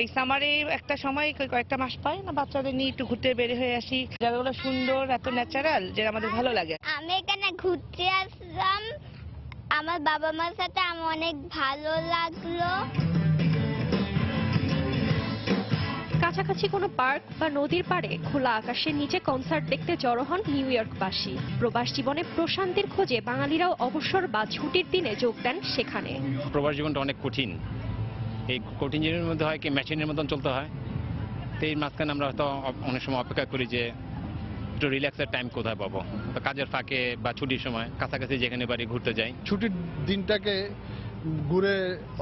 এই সামারে একটা সময় কয়েকটা মাস পাই না, বাচ্চাদের নিয়ে একটু ঘুরতে বের হয়ে আসি। জায়গাগুলো সুন্দর, এত ন্যাচারাল যে আমাদের ভালো লাগে। আমি এখানে ঘুরতে আসলাম, আমার বাবা মার সাথে আমার অনেক ভালো লাগলো। কাছাকাছি কোনো পার্ক বা নদীর পাড়ে খোলা আকাশের নিচে কনসার্ট দেখতে জড়ো হন নিউ ইয়র্কবাসী। প্রবাস জীবনে প্রশান্তির খোঁজে বাঙালিরাও অবসর বা ছুটির দিনে যোগ দেন সেখানে। প্রবাস জীবনটা অনেক কঠিন। এই কঠিন জীবনের মধ্যে হয় কি মেশিনের মতন চলতে হয়। তো এই মাঝখানে আমরা হয়তো অনেক সময় অপেক্ষা করি যে একটু রিল্যাক্সের টাইম কোথায় পাবো। তো কাজের ফাঁকে বা ছুটির সময় কাছাকাছি যেখানে বাড়ি ঘুরতে যাই। ছুটির দিনটাকে ঘুরে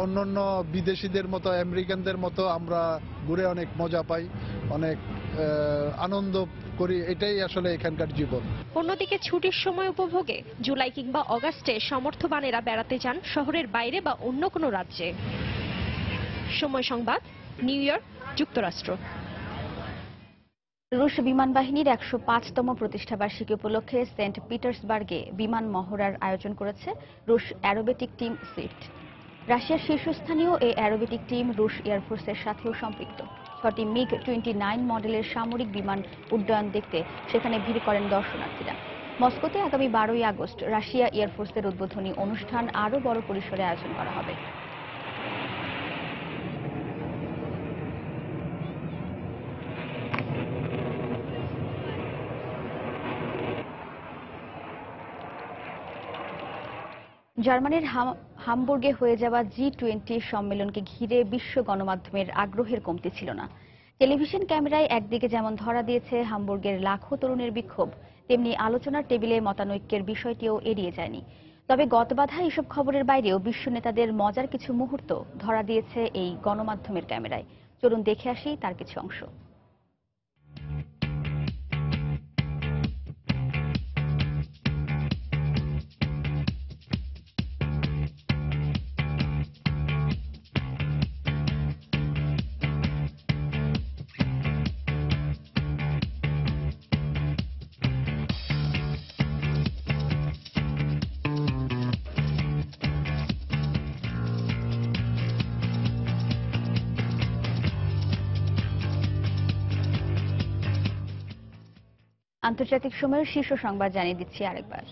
অন্যান্য বিদেশিদের মতো, আমেরিকানদের মতো আমরা ঘুরে অনেক মজা পাই, অনেক আনন্দ করি। এটাই আসলে এখানকার জীবন। অন্যদিকে ছুটির সময় উপভোগে জুলাই কিংবা অগাস্টে সমর্থবানেরা বেড়াতে যান শহরের বাইরে বা অন্য কোনো রাজ্যে। সময় সংবাদ, নিউ ইয়র্ক, যুক্তরাষ্ট্র। রুশ বিমান বাহিনীর 105তম প্রতিষ্ঠাবার্ষিকী উপলক্ষে সেন্ট পিটার্সবার্গে বিমান মহড়ার আয়োজন করেছে রুশ অ্যারোবেটিক টিম সুইফট। রাশিয়ার শীর্ষস্থানীয় এই অ্যারোবেটিক টিম রুশ এয়ারফোর্সের সাথেও সম্পৃক্ত। 6টি MiG-29 মডেলের সামরিক বিমান উড্ডয়ন দেখতে সেখানে ভিড় করেন দর্শনার্থীরা। মস্কোতে আগামী 12ই আগস্ট রাশিয়া এয়ারফোর্সের উদ্বোধনী অনুষ্ঠান আরও বড় পরিসরে আয়োজন করা হবে। জার্মানির হামবুর্গে হয়ে যাওয়া G20 সম্মেলনকে ঘিরে বিশ্ব গণমাধ্যমের আগ্রহের কমতি ছিল না। টেলিভিশন ক্যামেরায় একদিকে যেমন ধরা দিয়েছে হামবুর্গের লাখো তরুণের বিক্ষোভ, তেমনি আলোচনার টেবিলে মতানৈক্যের বিষয়টিও এড়িয়ে যায়নি। তবে গতবাধা এসব খবরের বাইরেও বিশ্ব নেতাদের মজার কিছু মুহূর্ত ধরা দিয়েছে এই গণমাধ্যমের ক্যামেরায়। চলুন দেখে আসি তার কিছু অংশ। আন্তর্জাতিক সময়ের শীর্ষ সংবাদ জানিয়ে দিচ্ছি আরেকবার।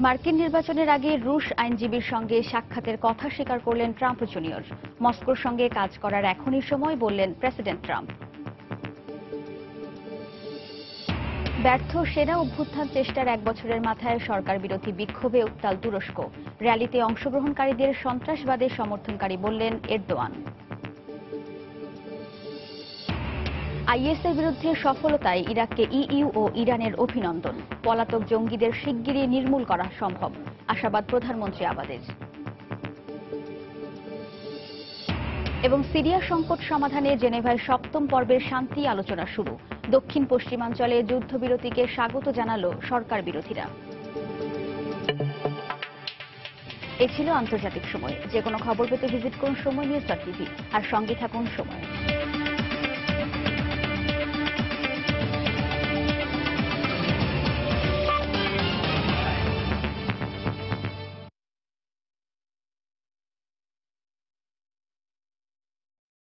মার্কিন নির্বাচনের আগে রুশ আইনজীবীর সঙ্গে সাক্ষাতের কথা স্বীকার করলেন ট্রাম্প জুনিয়র। মস্কোর সঙ্গে কাজ করার এখনই সময় বললেন প্রেসিডেন্ট ট্রাম্প। ব্যর্থ সেনা অভ্যুত্থান চেষ্টার 1 বছরের মাথায় সরকার বিরোধী বিক্ষোভে উত্তাল তুরস্ক। র্যালিতে অংশগ্রহণকারীদের সন্ত্রাসবাদের সমর্থনকারী বললেন এরদোয়ান। আইএসের বিরুদ্ধে সফলতায় ইরাককে ইইউ ও ইরানের অভিনন্দন। পলাতক জঙ্গিদের শিগগিরই নির্মূল করা সম্ভব, আশাবাদ প্রধানমন্ত্রী আবাদের। এবং সিরিয়া সংকট সমাধানে জেনেভায় 7ম পর্বের শান্তি আলোচনা শুরু। দক্ষিণ পশ্চিমাঞ্চলে যুদ্ধবিরতিকে স্বাগত জানালো সরকার বিরোধীরা। এ ছিল আন্তর্জাতিক সময়। যে কোনো খবর পেতে ভিজিট করুন সময় নিউজ.tv আর সঙ্গে থাকুন সময়।